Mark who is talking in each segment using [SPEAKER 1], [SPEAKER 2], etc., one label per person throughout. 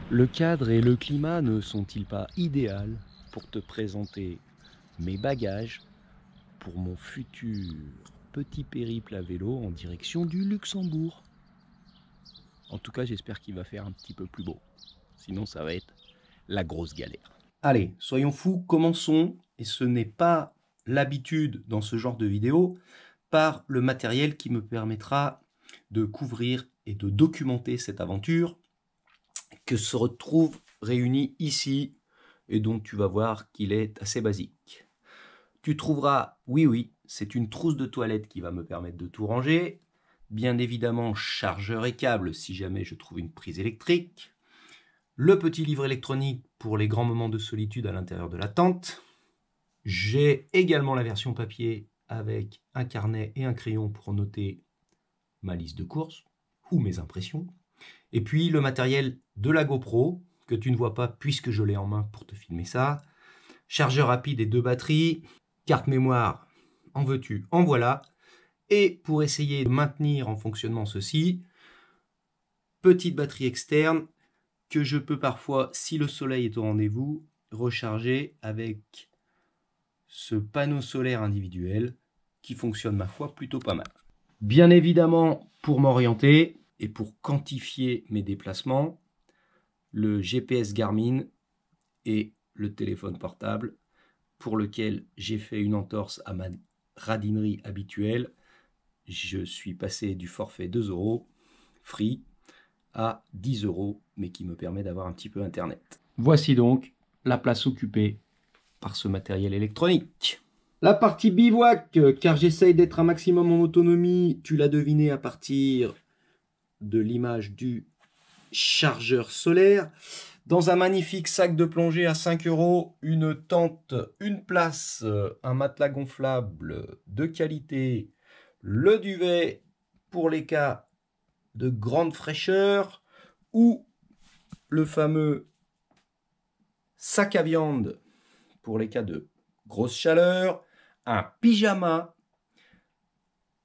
[SPEAKER 1] Le cadre et le climat ne sont-ils pas idéaux pour te présenter mes bagages pour mon futur petit périple à vélo en direction du Luxembourg? En tout cas, j'espère qu'il va faire un petit peu plus beau. Sinon, ça va être la grosse galère. Allez, soyons fous, commençons. Et ce n'est pas l'habitude dans ce genre de vidéo, par le matériel qui me permettra de couvrir et de documenter cette aventure que se retrouve réunie ici et dont tu vas voir qu'il est assez basique. Tu trouveras, oui, c'est une trousse de toilette qui va me permettre de tout ranger. Bien évidemment, chargeur et câble si jamais je trouve une prise électrique. Le petit livre électronique pour les grands moments de solitude à l'intérieur de la tente. J'ai également la version papier avec un carnet et un crayon pour noter ma liste de courses ou mes impressions. Et puis le matériel de la GoPro, que tu ne vois pas puisque je l'ai en main pour te filmer ça. Chargeur rapide et 2 batteries. Carte mémoire, en veux-tu, en voilà. Et pour essayer de maintenir en fonctionnement ceci, petite batterie externe que je peux parfois, si le soleil est au rendez-vous, recharger avec ce panneau solaire individuel qui fonctionne, ma foi, plutôt pas mal. Bien évidemment, pour m'orienter et pour quantifier mes déplacements, le GPS Garmin et le téléphone portable pour lequel j'ai fait une entorse à ma radinerie habituelle. Je suis passé du forfait 2 € free à 10 €, mais qui me permet d'avoir un petit peu internet. Voici donc la place occupée par ce matériel électronique. La partie bivouac, car j'essaye d'être un maximum en autonomie, tu l'as deviné à partir de l'image du chargeur solaire. Dans un magnifique sac de plongée à 5 €, une tente, une place, un matelas gonflable de qualité, le duvet pour les cas de grande fraîcheur ou le fameux sac à viande pour les cas de grosse chaleur, un pyjama,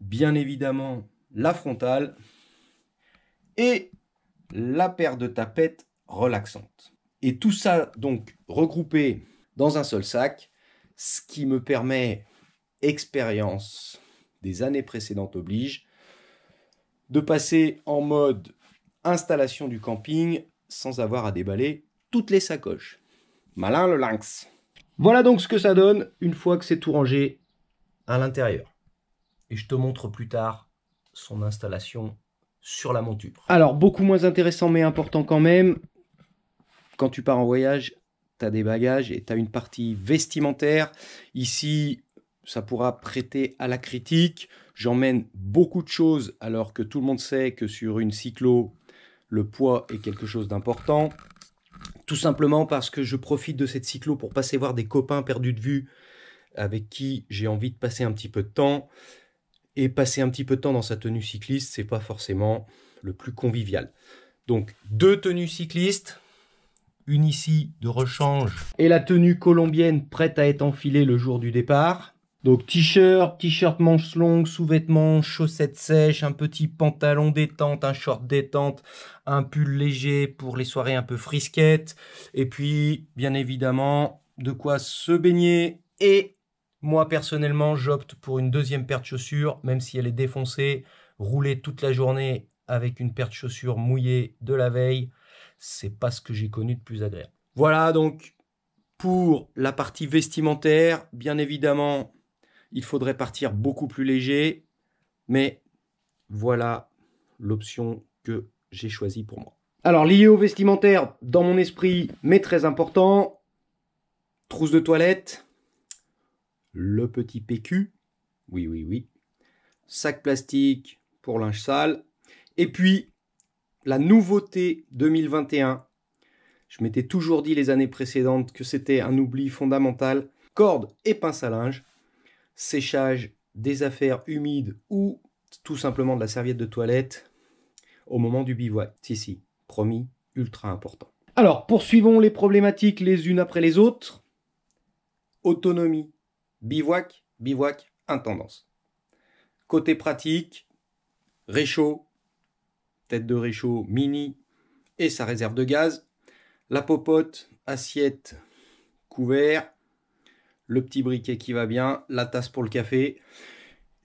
[SPEAKER 1] bien évidemment la frontale et la paire de tapettes relaxantes. Et tout ça donc regroupé dans un seul sac, ce qui me permet, expérience des années précédentes oblige, de passer en mode installation du camping sans avoir à déballer toutes les sacoches. Malin le lynx. Voilà donc ce que ça donne une fois que c'est tout rangé à l'intérieur. Et je te montre plus tard son installation sur la monture. Alors, beaucoup moins intéressant mais important quand même. Quand tu pars en voyage, tu as des bagages et tu as une partie vestimentaire. Ici, ça pourra prêter à la critique. J'emmène beaucoup de choses alors que tout le monde sait que sur une cyclo, le poids est quelque chose d'important. Tout simplement parce que je profite de cette cyclo pour passer voir des copains perdus de vue avec qui j'ai envie de passer un petit peu de temps. Et passer un petit peu de temps dans sa tenue cycliste, c'est pas forcément le plus convivial. Donc, 2 tenues cyclistes, une ici de rechange et la tenue colombienne prête à être enfilée le jour du départ. Donc t-shirt manches longues, sous-vêtements, chaussettes sèches, un petit pantalon détente, un short détente, un pull léger pour les soirées un peu frisquettes. Et puis, bien évidemment, de quoi se baigner. Et moi, personnellement, j'opte pour une deuxième paire de chaussures, même si elle est défoncée. Rouler toute la journée avec une paire de chaussures mouillée de la veille, c'est pas ce que j'ai connu de plus agréable. Voilà donc pour la partie vestimentaire. Bien évidemment, il faudrait partir beaucoup plus léger, mais voilà l'option que j'ai choisie pour moi. Alors, lié au vestimentaire, dans mon esprit, mais très important, trousse de toilette, le petit PQ, oui, sac plastique pour linge sale, et puis la nouveauté 2021, je m'étais toujours dit les années précédentes que c'était un oubli fondamental, corde et pince à linge, séchage des affaires humides ou tout simplement de la serviette de toilette au moment du bivouac. Si, promis, ultra important. Alors, poursuivons les problématiques les unes après les autres. Autonomie, bivouac, intendance. Côté pratique, réchaud, tête de réchaud mini et sa réserve de gaz. La popote, assiette, couvert, le petit briquet qui va bien, la tasse pour le café.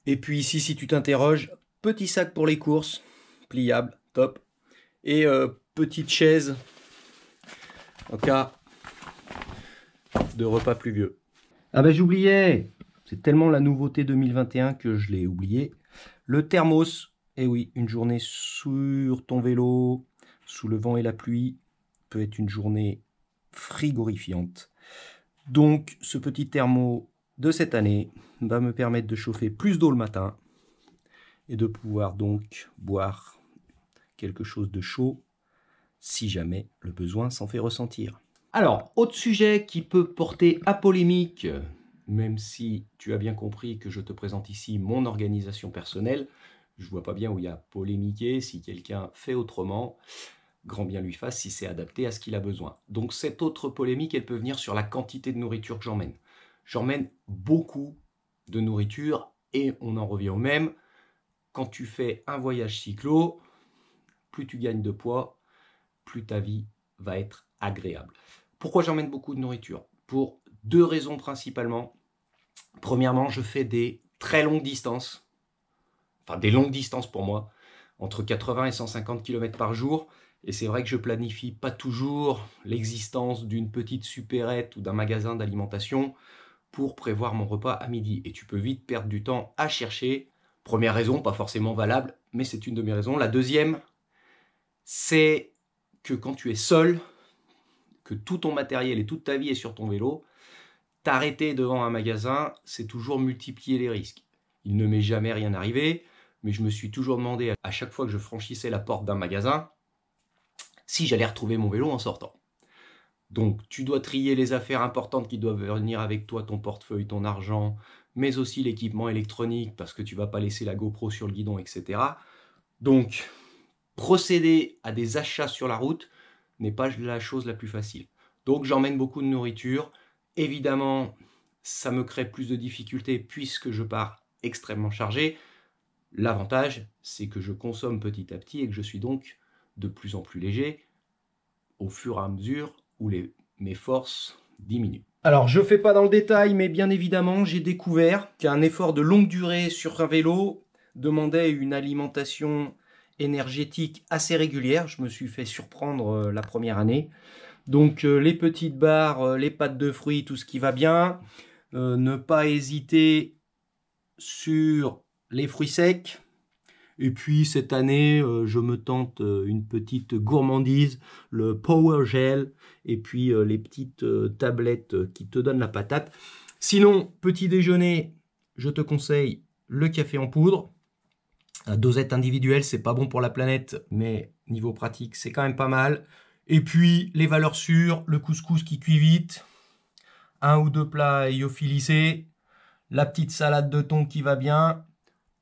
[SPEAKER 1] Et puis ici, si tu t'interroges, petit sac pour les courses, pliable, top. Et petite chaise en cas de repas pluvieux. Ah ben j'oubliais, c'est tellement la nouveauté 2021 que je l'ai oublié. Le thermos, et oui, une journée sur ton vélo, sous le vent et la pluie, peut être une journée frigorifiante. Donc ce petit thermo de cette année va me permettre de chauffer plus d'eau le matin et de pouvoir donc boire quelque chose de chaud si jamais le besoin s'en fait ressentir. Alors, autre sujet qui peut porter à polémique, même si tu as bien compris que je te présente ici mon organisation personnelle, je vois pas bien où il y a polémiquer. Si quelqu'un fait autrement, grand bien lui fasse si c'est adapté à ce qu'il a besoin. Donc cette autre polémique, elle peut venir sur la quantité de nourriture que j'emmène. J'emmène beaucoup de nourriture et on en revient au même. Quand tu fais un voyage cyclo, plus tu gagnes de poids, plus ta vie va être agréable. Pourquoi j'emmène beaucoup de nourriture? Pour deux raisons principalement. Premièrement, je fais des très longues distances, enfin des longues distances pour moi, entre 80 et 150 km par jour. Et c'est vrai que je planifie pas toujours l'existence d'une petite supérette ou d'un magasin d'alimentation pour prévoir mon repas à midi. Et tu peux vite perdre du temps à chercher. Première raison, pas forcément valable, mais c'est une de mes raisons. La deuxième, c'est que quand tu es seul, que tout ton matériel et toute ta vie est sur ton vélo, t'arrêter devant un magasin, c'est toujours multiplier les risques. Il ne m'est jamais rien arrivé, mais je me suis toujours demandé à chaque fois que je franchissais la porte d'un magasin, si j'allais retrouver mon vélo en sortant. Donc tu dois trier les affaires importantes qui doivent venir avec toi, ton portefeuille, ton argent, mais aussi l'équipement électronique, parce que tu ne vas pas laisser la GoPro sur le guidon, etc. Donc procéder à des achats sur la route n'est pas la chose la plus facile. Donc j'emmène beaucoup de nourriture. Évidemment, ça me crée plus de difficultés puisque je pars extrêmement chargé. L'avantage, c'est que je consomme petit à petit et que je suis donc de plus en plus léger au fur et à mesure où mes forces diminuent. Alors, je ne fais pas dans le détail, mais bien évidemment, j'ai découvert qu'un effort de longue durée sur un vélo demandait une alimentation énergétique assez régulière. Je me suis fait surprendre la première année. Donc, les petites barres, les pâtes de fruits, tout ce qui va bien. Ne pas hésiter sur les fruits secs. Et puis cette année, je me tente une petite gourmandise, le Power Gel, et puis les petites tablettes qui te donnent la patate. Sinon, petit déjeuner, je te conseille le café en poudre. À dosette individuelle, c'est pas bon pour la planète, mais niveau pratique, c'est quand même pas mal. Et puis les valeurs sûres, le couscous qui cuit vite, un ou deux plats lyophilisés, la petite salade de thon qui va bien,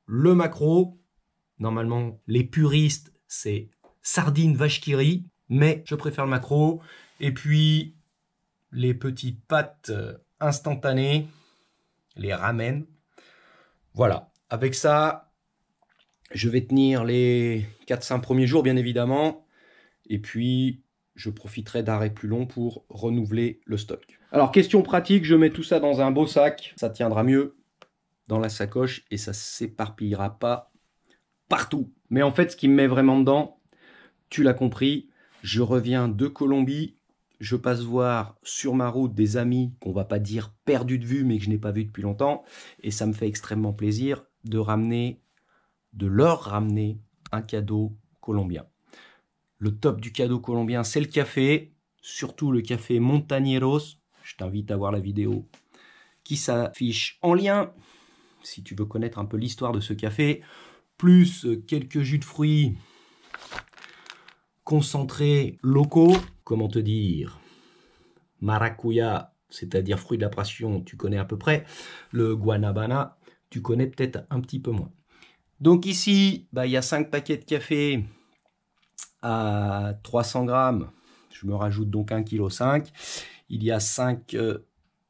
[SPEAKER 1] le maquereau. Normalement, les puristes, c'est sardines vache qui rit, mais je préfère le maquereau. Et puis, les petites pâtes instantanées, les ramen. Voilà, avec ça, je vais tenir les 4-5 premiers jours, bien évidemment. Et puis, je profiterai d'arrêts plus longs pour renouveler le stock. Alors, question pratique, je mets tout ça dans un beau sac. Ça tiendra mieux dans la sacoche et ça ne s'éparpillera pas partout. Mais en fait, ce qui me met vraiment dedans, tu l'as compris, je reviens de Colombie, je passe voir sur ma route des amis qu'on va pas dire perdus de vue, mais que je n'ai pas vus depuis longtemps, et ça me fait extrêmement plaisir de leur ramener un cadeau colombien. Le top du cadeau colombien, c'est le café, surtout le café Montañeros. Je t'invite à voir la vidéo qui s'affiche en lien, si tu veux connaître un peu l'histoire de ce café, plus quelques jus de fruits concentrés locaux, comment te dire, maracuya, c'est-à-dire fruit de la passion, tu connais à peu près, le guanabana, tu connais peut-être un petit peu moins. Donc ici, il y a 5 paquets de café à 300 grammes, je me rajoute donc 1,5 kg, il y a 5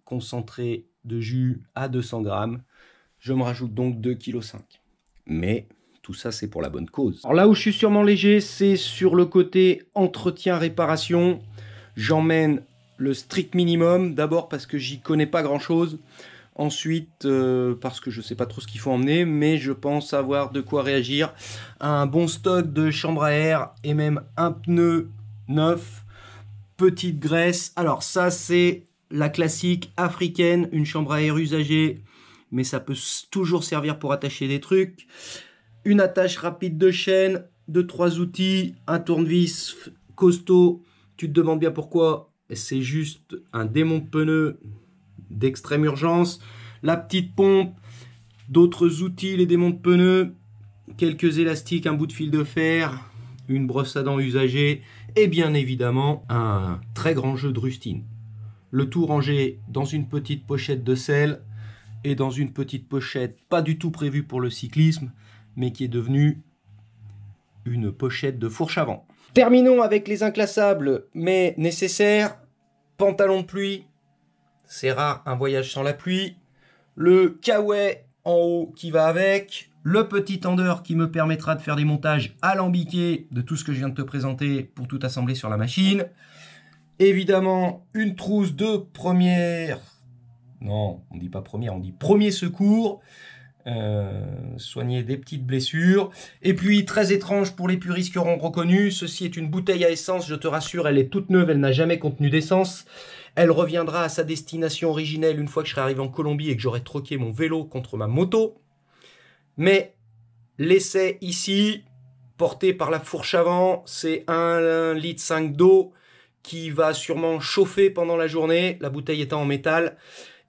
[SPEAKER 1] concentrés de jus à 200 grammes, je me rajoute donc 2,5 kg. Mais tout ça, c'est pour la bonne cause. Alors là où je suis sûrement léger, c'est sur le côté entretien-réparation. J'emmène le strict minimum, d'abord parce que j'y connais pas grand chose, ensuite parce que je sais pas trop ce qu'il faut emmener, mais je pense avoir de quoi réagir. Un bon stock de chambre à air et même un pneu neuf, petite graisse. Alors ça c'est la classique africaine, une chambre à air usagée, mais ça peut toujours servir pour attacher des trucs. Une attache rapide de chaîne, 2-3 outils, un tournevis costaud. Tu te demandes bien pourquoi, c'est juste un démonte pneu d'extrême urgence, la petite pompe, d'autres outils, les démonte pneus, quelques élastiques, un bout de fil de fer, une brosse à dents usagée et bien évidemment un très grand jeu de rustine. Le tout rangé dans une petite pochette de sel et dans une petite pochette pas du tout prévue pour le cyclisme, mais qui est devenue une pochette de fourche avant. Terminons avec les inclassables, mais nécessaires. Pantalon de pluie, c'est rare un voyage sans la pluie. Le kawaii en haut qui va avec. Le petit tendeur qui me permettra de faire des montages alambiqués de tout ce que je viens de te présenter pour tout assembler sur la machine. Évidemment, une trousse de première... Non, on dit pas première, on dit premier secours. Soigner des petites blessures. Et puis, très étrange pour les puristes qui auront reconnu, ceci est une bouteille à essence, je te rassure, elle est toute neuve, elle n'a jamais contenu d'essence. Elle reviendra à sa destination originelle une fois que je serai arrivé en Colombie et que j'aurai troqué mon vélo contre ma moto. Mais l'essai ici, porté par la fourche avant, c'est 1,5 litre d'eau qui va sûrement chauffer pendant la journée, la bouteille étant en métal,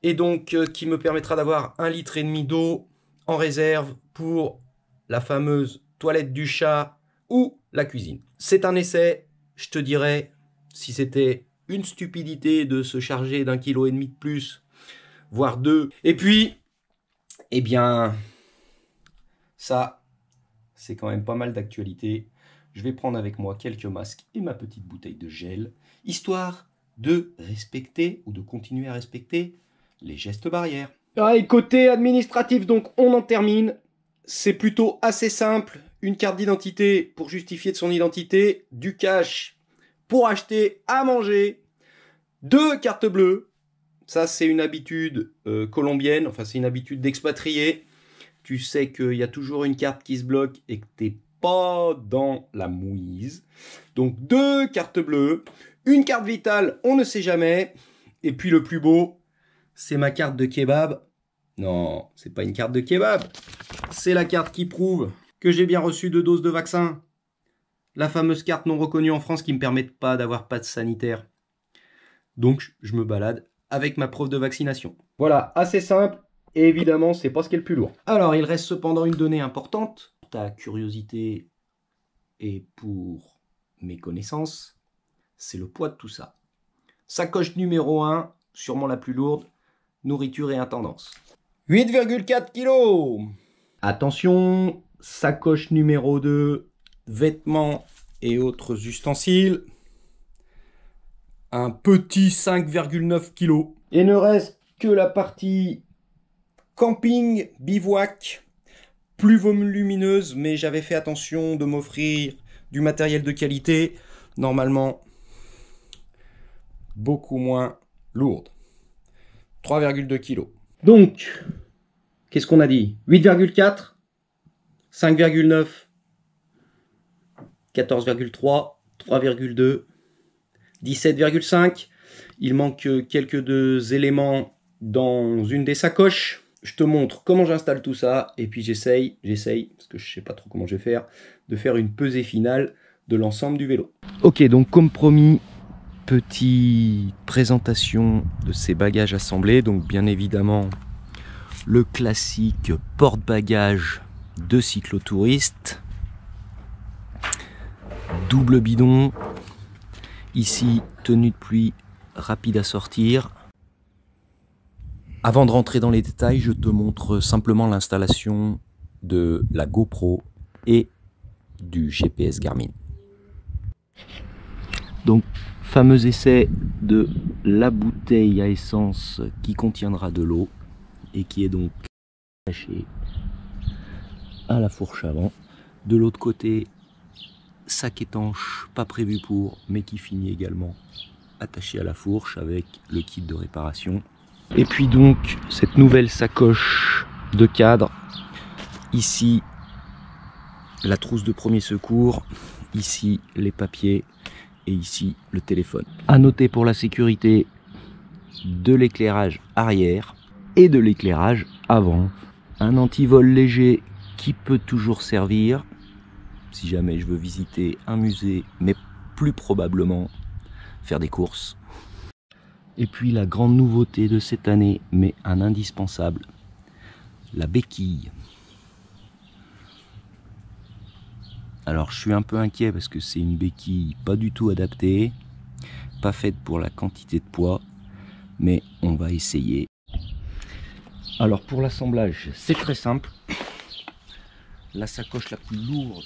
[SPEAKER 1] et donc qui me permettra d'avoir 1,5 litre d'eau en réserve pour la fameuse toilette du chat ou la cuisine. C'est un essai, je te dirais, si c'était une stupidité de se charger d'1,5 kg de plus, voire 2. Et puis, eh bien, ça, c'est quand même pas mal d'actualité. Je vais prendre avec moi quelques masques et ma petite bouteille de gel, histoire de respecter ou de continuer à respecter les gestes barrières. Ah, et côté administratif, donc on en termine. C'est plutôt assez simple. Une carte d'identité pour justifier de son identité, du cash pour acheter à manger, 2 cartes bleues. Ça, c'est une habitude colombienne, enfin c'est une habitude d'expatrié. Tu sais qu'il y a toujours une carte qui se bloque et que t'es pas dans la mouise. Donc 2 cartes bleues, une carte vitale, on ne sait jamais. Et puis le plus beau, c'est ma carte de kebab. Non, c'est pas une carte de kebab. C'est la carte qui prouve que j'ai bien reçu 2 doses de vaccin. La fameuse carte non reconnue en France qui ne me permet pas d'avoir passe sanitaire. Donc, je me balade avec ma preuve de vaccination. Voilà, assez simple. Et évidemment, c'est pas ce qui est le plus lourd. Alors, il reste cependant une donnée importante. Pour ta curiosité et pour mes connaissances, c'est le poids de tout ça. Sacoche numéro 1, sûrement la plus lourde, nourriture et intendance. 8,4 kg. Attention, sacoche numéro 2, vêtements et autres ustensiles. Un petit 5,9 kg. Et ne reste que la partie camping, bivouac, plus volumineuse, mais j'avais fait attention de m'offrir du matériel de qualité, normalement beaucoup moins lourde. 3,2 kg. Donc, qu'est-ce qu'on a dit? 8,4, 5,9, 14,3, 3,2, 17,5. Il manque quelques éléments dans une des sacoches. Je te montre comment j'installe tout ça et puis j'essaye, parce que je sais pas trop comment je vais faire, de faire une pesée finale de l'ensemble du vélo. Ok, donc comme promis, petite présentation de ces bagages assemblés. Donc bien évidemment, le classique porte-bagages de cyclotouriste. Double bidon. Ici, tenue de pluie rapide à sortir. Avant de rentrer dans les détails, je te montre simplement l'installation de la GoPro et du GPS Garmin. Donc, fameux essai de la bouteille à essence qui contiendra de l'eau et qui est donc attachée à la fourche avant. De l'autre côté, sac étanche, pas prévu pour, mais qui finit également attaché à la fourche avec le kit de réparation. Et puis donc cette nouvelle sacoche de cadre, ici la trousse de premier secours, ici les papiers et ici le téléphone. À noter pour la sécurité de l'éclairage arrière et de l'éclairage avant. Un antivol léger qui peut toujours servir si jamais je veux visiter un musée, mais plus probablement faire des courses. Et puis la grande nouveauté de cette année, mais un indispensable, la béquille. Alors je suis un peu inquiet parce que c'est une béquille pas du tout adaptée, pas faite pour la quantité de poids, mais on va essayer. Alors pour l'assemblage, c'est très simple. La sacoche la plus lourde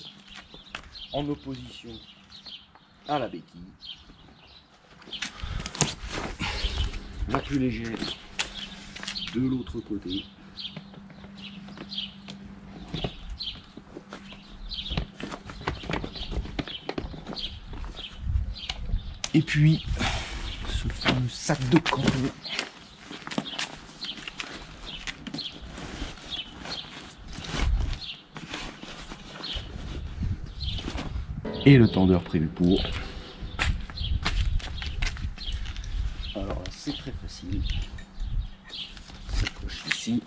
[SPEAKER 1] en opposition à la béquille. La plus légère de l'autre côté. Et puis ce fameux sac de camp. Et le tendeur prévu pour. Alors là, c'est très facile. Sacoche ici.